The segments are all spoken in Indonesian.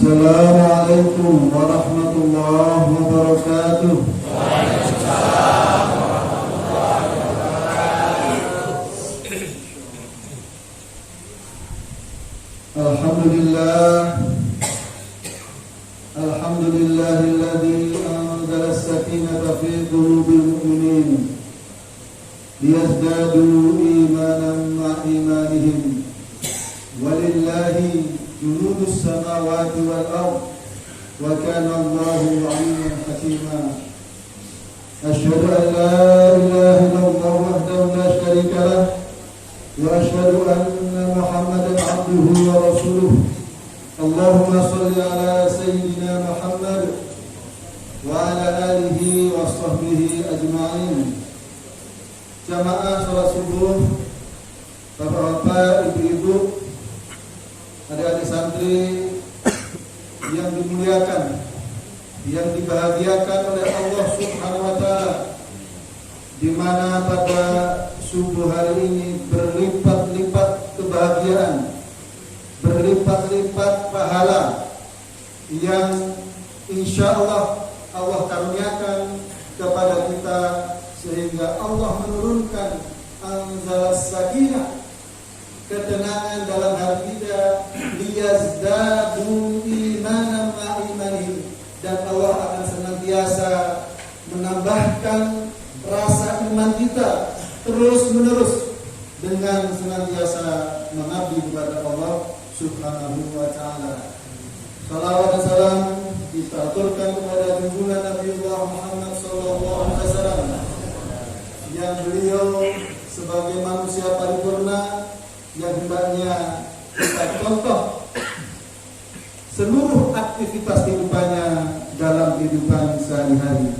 Assalamualaikum warahmatullahi wabarakatuh. Alhamdulillahilladzi anzala as-sakinata fi qulubil mu'minin liyazdadu imanan ma'a imanihim walillahi junudus samawati wal ard wa kana Allahu 'aliman hakima. Asyhadu an la ilaha illallah wahdahu la syarika lah wa asyhadu anna Muhammadan 'abduhu wa rasuluh. Allahumma shalli ala sayyidina Muhammad wa ala alihi wa sahbihi ajma'in. Jamaah salat subuh, bapak-bapak, ibu-ibu, adik-adik santri yang dimuliakan, yang dibahagiakan oleh Allah Subhanahu wa taala, di mana pada subuh hari ini berlipat-lipat kebahagiaan, berlipat-lipat pahala yang insyaallah Allah karuniakan kepada kita, sehingga Allah menurunkan anzalas sakinah, ketenangan dalam hati kita, liyazdadu imanan ma'a imanihim, dan Allah akan senantiasa menambahkan rasa iman kita terus menerus dengan senantiasa mengabdi kepada Allah Subhanahu wa ta'ala. Salawat dan salam kita aturkan kepada junjungan Nabiullah Muhammad sallallahu alaihi wasallam, yang beliau sebagai manusia paripurna yang hendaknya kita contoh seluruh aktivitas kehidupannya dalam kehidupan sehari-hari.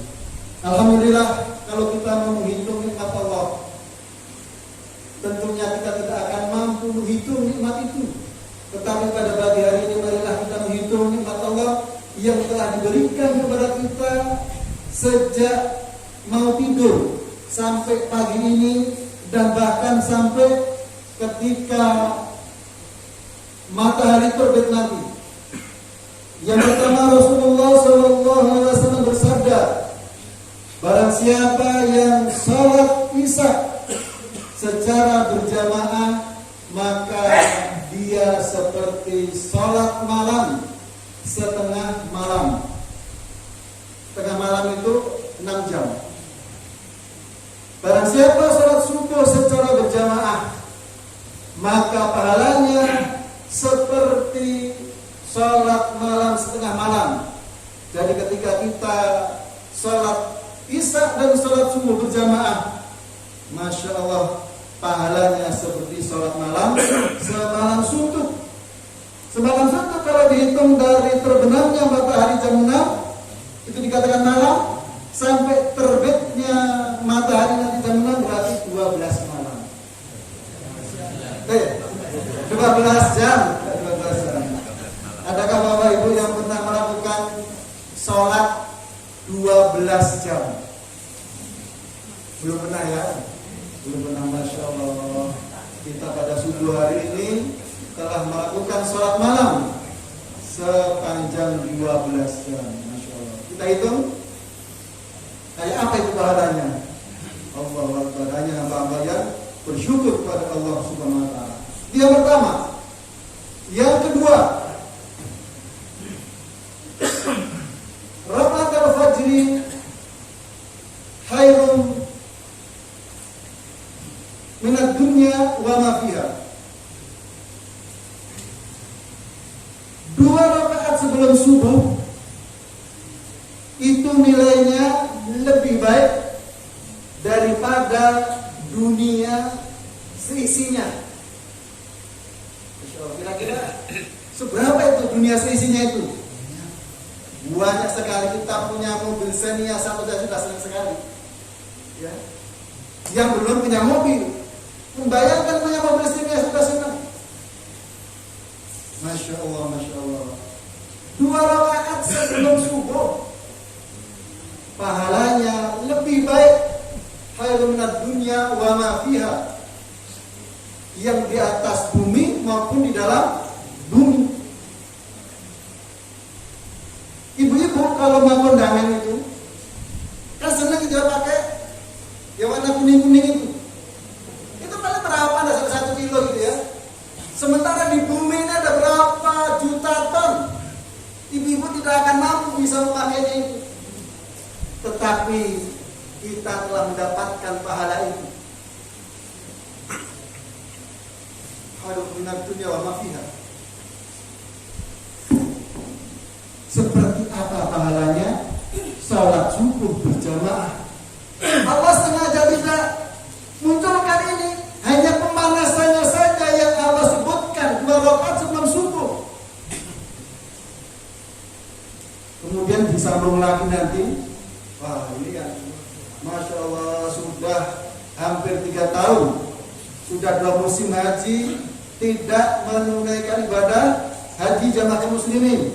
Alhamdulillah, kalau kita menghitung nikmat Allah, tentunya kita tidak akan mampu menghitung nikmat itu. Tetapi pada pagi hari ini marilah kita menghitung nikmat Allah yang telah diberikan kepada kita sejak mau tidur sampai pagi ini, dan bahkan sampai ketika matahari terbit nanti. Yang pertama, Rasulullah SAW bersabda, barang siapa yang sholat isya secara berjamaah, maka dia seperti sholat malam setengah malam. Setengah malam itu 6 jam. Barang siapa sholat subuh secara berjamaah, maka pahalanya seperti sholat malam setengah malam. Jadi ketika kita sholat isya dan sholat subuh berjamaah, Masya Allah, pahalanya seperti sholat malam semalam suntuk. Semalam suntuk kalau dihitung dari terbenamnya matahari jam 6, itu dikatakan malam, sampai terbitnya matahari nanti jam 6 berarti 12 malam. 12 jam. Adakah Bapak Ibu yang pernah melakukan sholat 12 jam? Belum pernah ya? Belum pernah. Masya Allah, kita pada subuh hari ini telah melakukan sholat malam sepanjang 12 jam. Masya Allah. Kita hitung kayak apa itu pahalanya? Allah Akbar, hanya hamba-hamba yang bersyukur kepada Allah Subhanahu wa taala. Yang pertama. Yang kedua, rakaatul fajri khairun minad dunya wa ma fiha. 2 rakaat sebelum subuh itu nilainya lebih baik daripada dunia seisinya. Kira-kira seberapa itu dunia seisinya itu? Banyak sekali. Kita punya mobil Xenia 1 juta senang sekali, ya. Yang belum punya mobil, membayangkan punya mobil Xenia sudah senang. Masya Allah, Masya Allah. 2 rakaat sebelum subuh pahalanya lebih baik khairun minad dunya wa ma fiha, yang di atas bumi maupun di dalam bumi. kalau mau kondangan itu? Kan seneng itu pakai yang warna kuning-kuning itu. Itu paling berapa? Ada 1 kilo gitu ya. Sementara di bumi ini ada berapa juta ton. Ibu-ibu tidak akan mampu bisa memakainya itu. Tetapi kita telah mendapatkan pahala itu. Aduh, minat dunia wa ma fiha. Seperti apa pahalanya? Salat subuh berjamaah. Allah sengaja tidak munculkan ini, hanya pemanasannya saja yang Allah sebutkan 2 rakaat sebelum subuh. Kemudian disambung lagi nanti. Wah, ini kan Masya Allah, sudah hampir 3 tahun, sudah 2 musim haji tidak menunaikan ibadah haji jamaah muslimin.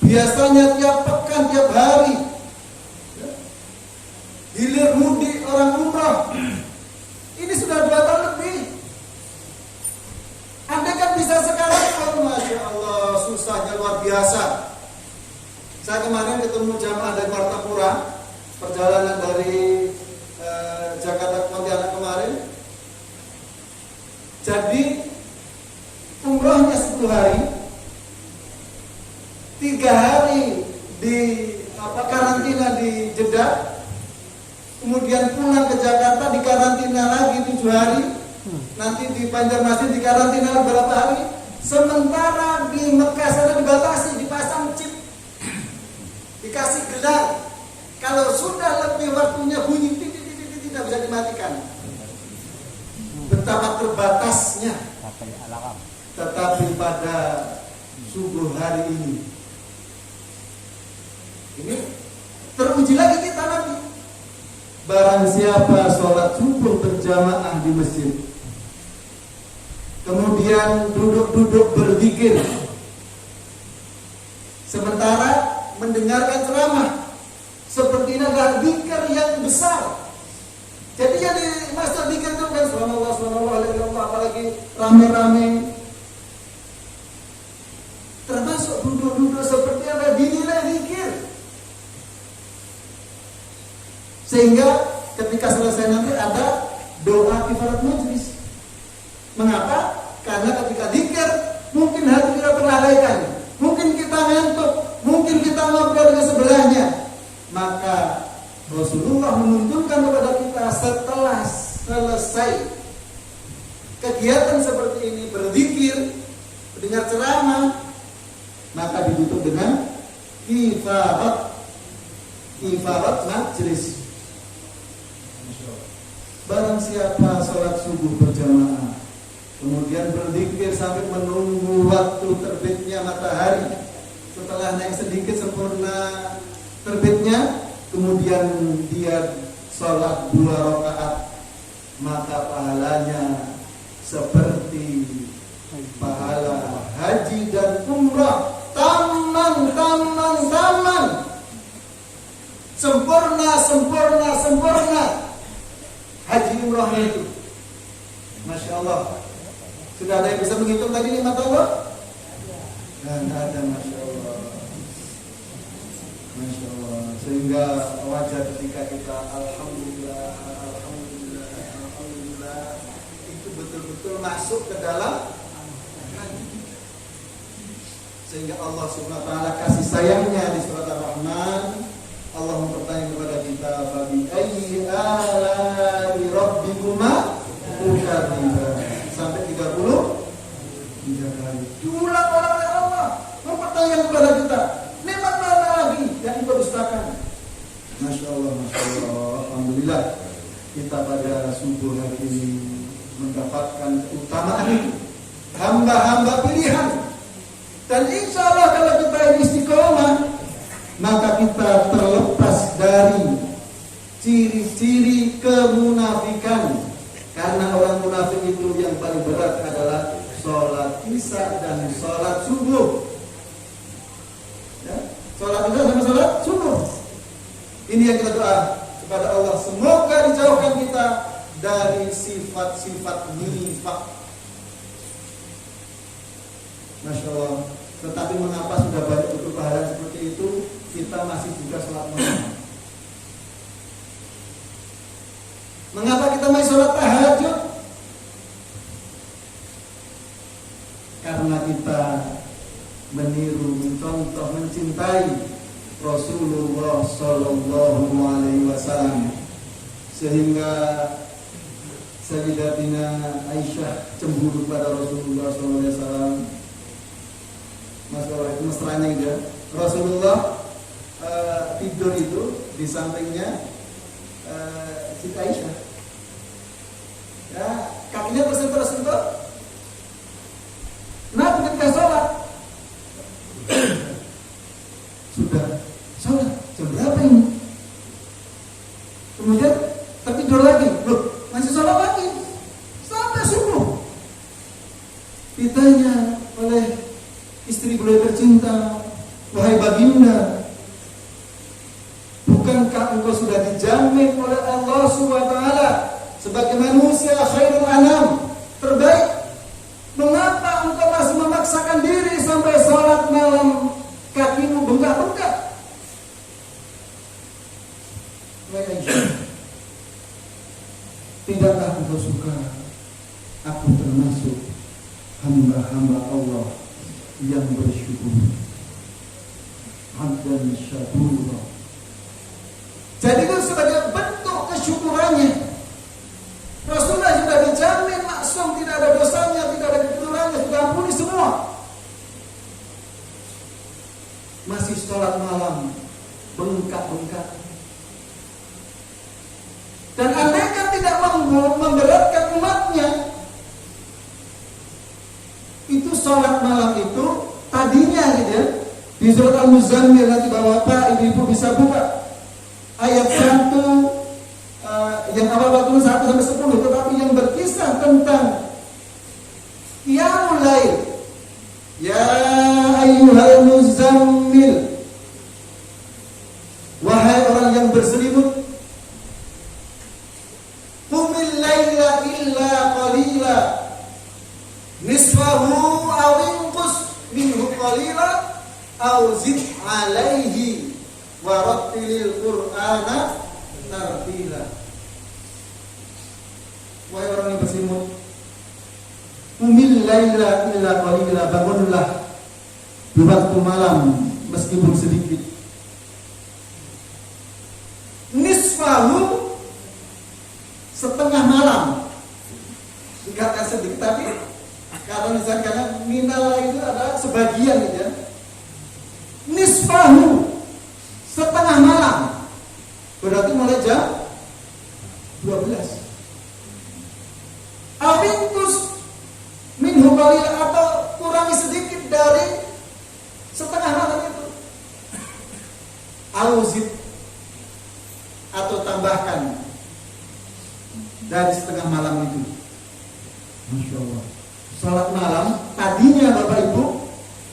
Biasanya tiap pekan, tiap hari, hilir mudik orang umrah. Ini sudah 2 tahun lebih. Andai kan bisa sekarang, oh Masya Allah, susahnya luar biasa. Saya kemarin ketemu jamaah dari Martapura, perjalanan dari Jakarta ke Pontianak kemarin. Jadi umrahnya 10 hari, 3 hari di karantina di Jeddah, kemudian pulang ke Jakarta di karantina lagi 7 hari, nanti di Banjarmasin di karantina berapa hari. Sementara di Mekah sana dibatasi, dipasang chip, dikasih gelar. Kalau sudah lebih waktunya bunyi tidak bisa dimatikan. Betapa terbatasnya. Tetapi pada subuh hari ini teruji lagi kita nanti. Barang siapa sholat subuh berjamaah di masjid, kemudian duduk-duduk berzikir, sementara mendengarkan ceramah, seperti ini adalah zikir yang besar. Jadi yang dimaksud zikir itu kan subhanallah, apalagi rame-rame. Termasuk duduk-duduk seperti ada dinilai zikir. Sehingga ketika selesai nanti ada doa kifarat majlis. Mengapa? Karena ketika zikir mungkin hati kita terlalaikan, mungkin kita ngantuk, mungkin kita ngobrol dengan sebelahnya. Maka Rasulullah menuntunkan kepada kita setelah selesai kegiatan seperti ini, berzikir, mendengar ceramah, maka ditutup dengan kifarat majlis. Barang siapa sholat subuh berjamaah, kemudian berzikir sampai menunggu waktu terbitnya matahari, setelah naik sedikit sempurna terbitnya, kemudian dia sholat 2 rakaat, maka pahalanya seperti pahala haji dan umrah. Taman. Sempurna haji umrahnya itu. Masya Allah. Sudah ada yang bisa menghitung tadi nikmat Allah? Dan ada, Masya Allah. Masya Allah. Sehingga wajar ketika kita Alhamdulillah itu betul-betul masuk ke dalam hati. Sehingga Allah Subhanahu wa taala kasih sayangnya di surat Ar-Rahman, Allah mempertanya kepada kita, "Fabi ayyi ala'i rabbikuma tukadziban." Sampai 33 kali. Diulang oleh Allah mempertanyakan kepada kita, nikmat mana lagi yang kita dustakan? Masya Allah, Masya Allah. Alhamdulillah kita pada subuh hari ini mendapatkan keutamaan itu, hamba-hamba pilihan. Dan insya Allah kalau kita istiqomah, maka kita terlepas dari ciri-ciri kemunafikan. Karena orang munafik itu yang paling berat adalah sholat isya dan sholat subuh. Ya, sholat isya sama sholat subuh. Ini yang kita doa kepada Allah, semoga dijauhkan kita dari sifat-sifat nifaq. Masya Allah. Tetapi mengapa sudah banyak betul pahala mencintai Rasulullah Sallallahu Alaihi Wasallam, sehingga Sayyidatina Aisyah cemburu pada Rasulullah Sallallahu Alaihi Wasallam. Masalah itu mesranya gitu ya. Rasulullah tidur itu di sampingnya Siti Aisyah. Ya, kakinya tersentuh-sentuh. Nah, ketika sholat sudah sholat jam berapa ini? Kemudian tertidur lagi, loh masih sholat lagi sampai subuh. Ditanya oleh istri beliau tercinta, wahai baginda, bukankah engkau sudah dijamin oleh Allah SWT sebagai manusia khairul anam, terbaik? Mengapa engkau masih memaksakan diri sampai sholat malam, kakimu bengkak-bengkak? Wahai Aisyah, tidakkah engkau suka aku termasuk hamba-hamba Allah yang bersyukur? Hamdan syakura. Jadi itu sebagai bentuk kesyukurannya. Rasulullah sudah dijamin maksum, tidak ada dosanya, tidak ada keturunan, sudah ampuni semua. Masih sholat malam bengkak-bengkak. Dan andaikan tidak memberatkan umatnya, itu sholat malam itu tadinya gitu ya, di surat Al-Muzammil, nanti bapak ibu-ibu bisa buka ayat 1 yang awal-awal 1 sampai 10, tetapi yang berkisah tentang qiyamul lail. Ya ayyuhal muzammil, wahai orang yang berselimut, qumil laila illa qalila nisfahu aw inqus minhu qalila aw zid alaihi wa rattilil qur'ana tartila. Wahai orang yang berselimut, qumil laila illa qalila, bangunlah di waktu malam meskipun sedikit. Nisfahu, setengah malam. Dikatakan sedikit, tapi kalau misalkan minal itu adalah sebagian gitu ya. Nisfahu, setengah malam, berarti mulai jam 12. Awintus minhu qalil, atau kurangi sedikit dari setengah malam itu. Auzid, atau tambahkan dari setengah malam itu. Masya Allah. Salat malam tadinya Bapak Ibu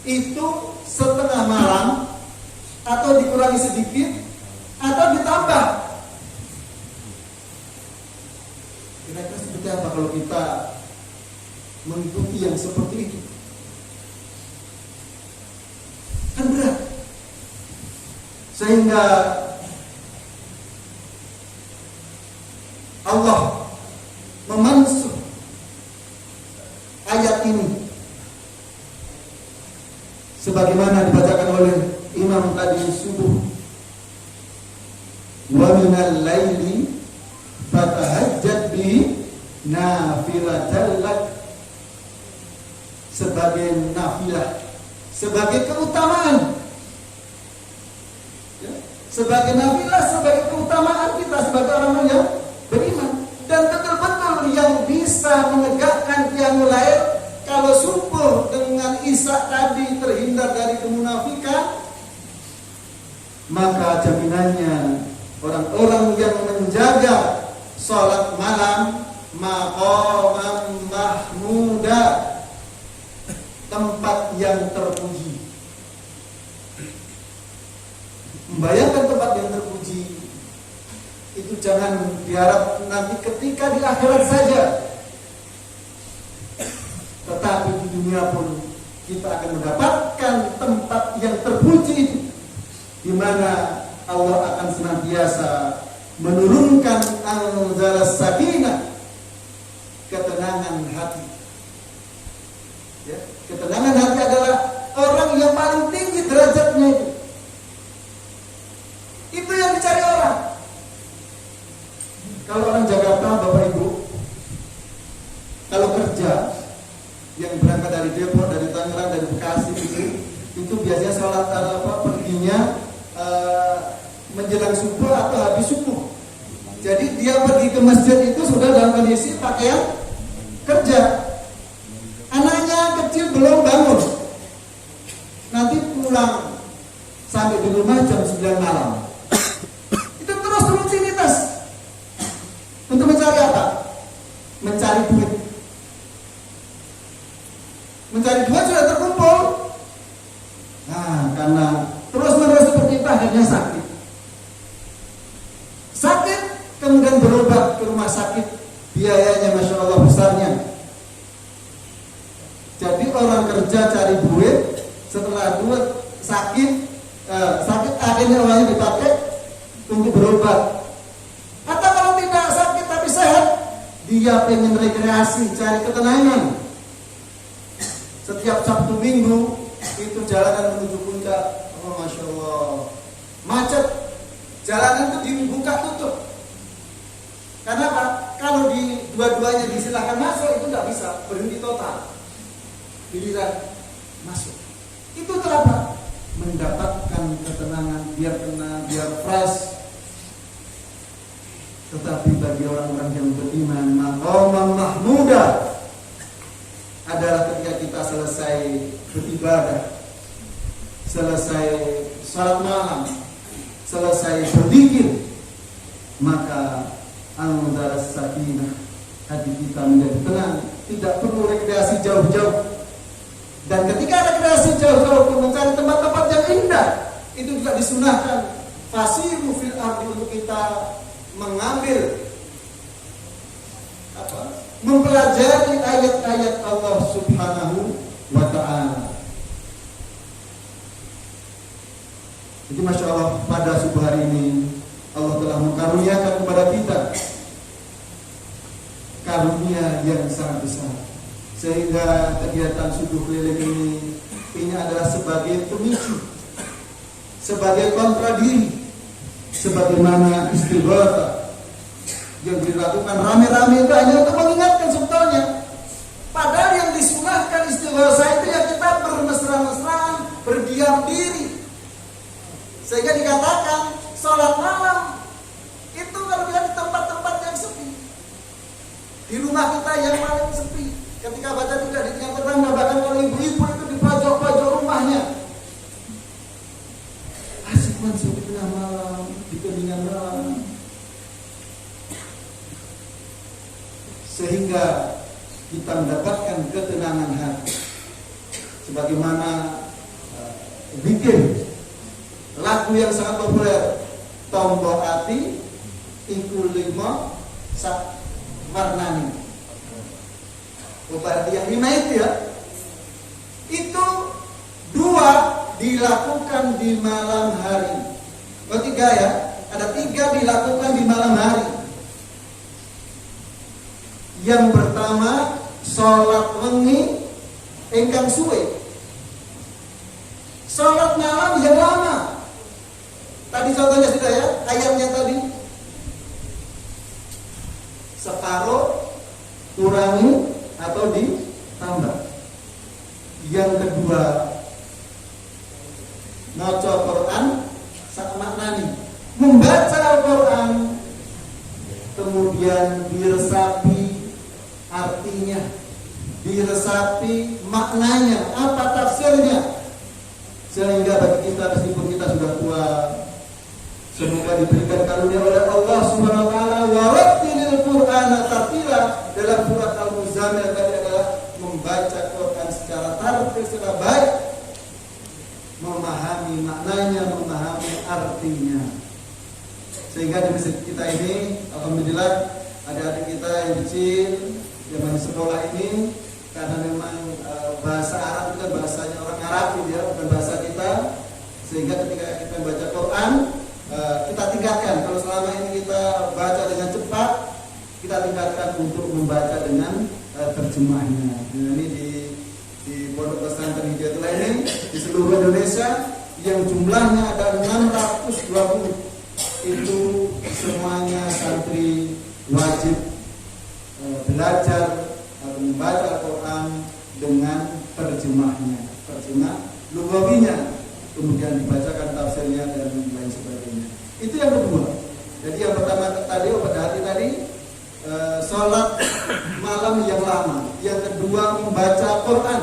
itu setengah malam, atau dikurangi sedikit, atau ditambah. Kira-kira seperti apa kalau kita mengikuti yang seperti itu? Kan berat. Sehingga Allah memansuh ayat ini sebagaimana dibacakan oleh Imam tadi subuh. Wa minal laili fatahajjat bi nafilatan lak, sebagai nafilah, sebagai keutamaan ya, sebagai nafilah, sebagai keutamaan kita sebagai orang yang beriman. Dan betul-betul yang bisa menegakkan qiyamul lail kalau subuh dengan isya tadi terhindar dari kemunafikan, maka jaminannya orang-orang yang menjaga sholat malam maqaman mahmuda, tempat yang terpuji. Membayangkan tempat yang terpuji itu jangan diharap nanti ketika di akhirat saja, tetapi di dunia pun kita akan mendapatkan tempat yang terpuji itu, di mana Allah akan senantiasa menurunkan anzalas sakinah, ketenangan hati. Ya, ketenangan hati adalah orang yang paling tinggi derajatnya Kalau orang Jakarta, Bapak Ibu, kalau kerja yang berangkat dari Depok, dari Tangerang, dari Bekasi itu biasanya sholat perginya menjelang subuh atau habis subuh. Jadi dia pergi ke masjid itu sudah dalam kondisi pakaian kerja. Anaknya kecil belum bangun, nanti pulang sampai di rumah jam 9 malam. Itu terus rutinitas. Untuk mencari apa? Mencari duit. Mencari duit sudah terkumpul. Nah, karena terus-menerus seperti itu akhirnya sakit. Sakit, kemudian berobat ke rumah sakit. Biayanya Masya Allah besarnya. Jadi orang kerja cari duit, setelah duit sakit akhirnya uangnya dipakai untuk berobat. Atau kalau tidak sakit tapi sehat, dia pengen rekreasi, cari ketenangan. Setiap Sabtu Minggu itu jalanan menuju puncak, oh Masya Allah, macet. Jalanan itu dibuka tutup. Karena apa? Kalau di dua-duanya disilahkan masuk itu nggak bisa, berhenti total. Giliran masuk. Itu kenapa? Mendapatkan ketenangan, biar tenang, biar fresh. Tetapi bagi orang-orang yang beriman, maqamam mahmuda adalah ketika kita selesai beribadah, selesai salat malam, selesai berzikir, maka anzar sakinah, hati kita menjadi tenang, tidak perlu rekreasi jauh-jauh. Dan ketika rekreasi jauh-jauh pun mencari tempat-tempat yang indah, itu juga disunahkan fasiru fil ardi, untuk kita mengambil mempelajari ayat-ayat Allah Subhanahu wa ta'ala. Jadi Masya Allah, pada subuh hari ini Allah telah mengaruniakan kepada kita karunia yang sangat besar, sehingga kegiatan subuh keliling ini adalah sebagai pemicu, sebagai kontradiri, sebagaimana istighatsah yang dilakukan rame-rame itu hanya untuk mengingatkan sebetulnya. Padahal yang disunahkan istighatsah itu ya kita bermesra-mesraan, berdiam diri. Sehingga dikatakan sholat malam itu kalau kita di tempat-tempat yang sepi, di rumah kita yang paling sepi, ketika baca tidak di tengah tetangga, bahkan kalau ibu-ibu itu di pojok-pojok rumahnya, asik masuk di tengah malam, di keningan malam, sehingga kita mendapatkan ketenangan hati. Sebagaimana zikir, lagu yang sangat populer, Tombo Ati Iku Lima Sak Warnani. Obat yang 5 itu ya, itu 2 dilakukan di malam hari. 3 ya, ada 3 dilakukan di malam hari. Yang pertama, sholat wengi ingkang suwe, sholat malam yang lama. Tadi contohnya sudah ya, ayatnya tadi separuh, kurangi atau ditambah. Yang kedua, maca Quran sak maknani, membaca Al-Quran kemudian diresapi artinya, diresapi maknanya, apa tafsirnya, sehingga bagi kita meskipun kita sudah tua, semoga diberikan karunia oleh Allah Subhanahu wa taala, warattilil Qur'ana tartila. Dalam surat Al-Muzammil tadi adalah membaca Quran secara tartil, secara baik, memahami maknanya, memahami artinya. Sehingga di masjid kita ini alhamdulillah ada adik kita yang kecil yang masih sekolah ini, karena memang bahasa Arab itu kan bahasanya orang Arab gitu ya, bukan bahasa kita, sehingga ketika kita membaca Quran kita tingkatkan. Kalau selama ini kita baca dengan cepat, kita tingkatkan untuk membaca dengan terjemahnya. Ini di Pondok Pesantren Hidayatul ini di seluruh Indonesia yang jumlahnya ada 620, itu semuanya santri wajib belajar atau membaca Al-Quran dengan terjemahnya, terjemah lugawinya, kemudian dibacakan tafsirnya dan lain sebagainya. Itu yang kedua. Jadi yang pertama tadi pada hati tadi sholat malam yang lama. Yang kedua membaca Quran.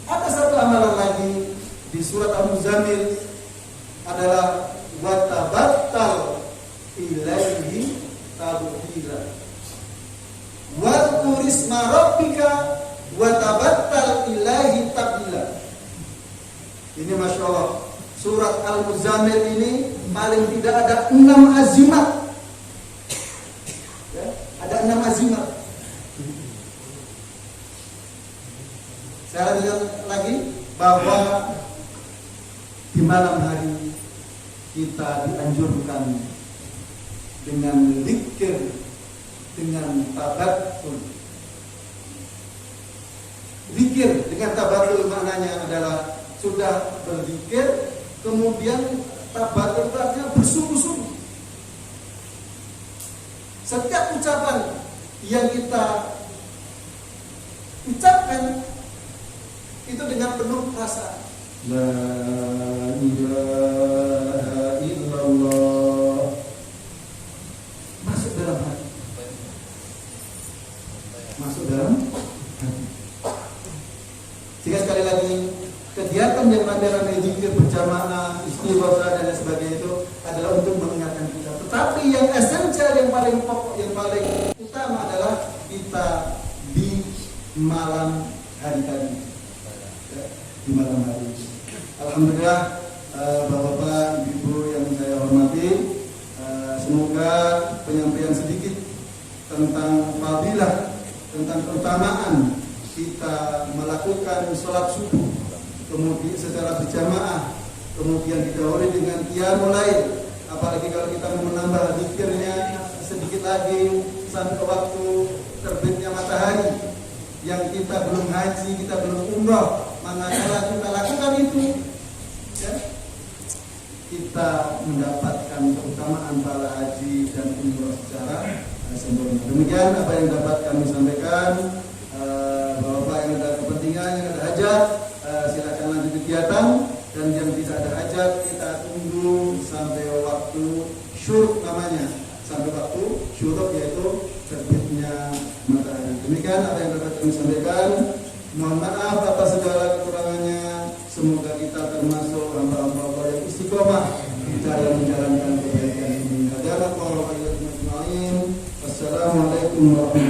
Ada satu amalan lagi di surat Al-Muzammil adalah watabattal ilaihi tabtila. Wadhkur isma rabbika watabattal ilaihi tabtila. Ini Masya Allah, surat Al-Muzammil ini paling tidak ada 6 azimat ya, ada 6 azimat. Saya lihat lagi bahwa di malam hari kita dianjurkan dengan zikir, dengan tabattul. Zikir dengan tabattul maknanya adalah sudah berzikir, kemudian tabattul artinya bersungguh-sungguh. Setiap ucapan yang kita ucapkan itu dengan penuh rasa. La ilaha illallah. Masuk dalam hati. Masuk dalam hati. Jika sekali lagi kegiatan yang rame-rame zikir berjamaah, istighosah dan lain sebagainya itu adalah untuk mengingatkan kita. Tetapi yang esensial, yang paling pokok, yang paling utama adalah kita di malam hari tadi, ya, di malam hari. Alhamdulillah, Bapak-bapak, Ibu yang saya hormati, semoga penyampaian sedikit tentang fadilah, tentang keutamaan kita melakukan sholat subuh, kemudian secara berjamaah, kemudian didahului dengan qiyamul lail. Apalagi kalau kita mau menambah zikirnya sedikit lagi sampai waktu terbitnya matahari. Yang kita belum haji, kita belum umrah, manakala kita lakukan itu, ya, kita mendapatkan keutamaan para haji dan umrah secara sempurna. Demikian apa yang dapat kami sampaikan. Bapak yang ada kepentingan, yang ada hajat, silakan lanjut kegiatan. Dan yang tidak ada hajat, kita tunggu sampai waktu syuruk namanya, sampai waktu syuruk yaitu terbitnya matahari. Demikian apa yang dapat kami sampaikan. Mohon maaf atas segala kekurangannya. Semoga kita termasuk hamba-hamba Allah yang istiqomah di dalam menjalankan kebaikan ini. Wassalamualaikum warahmatullahi wabarakatuh.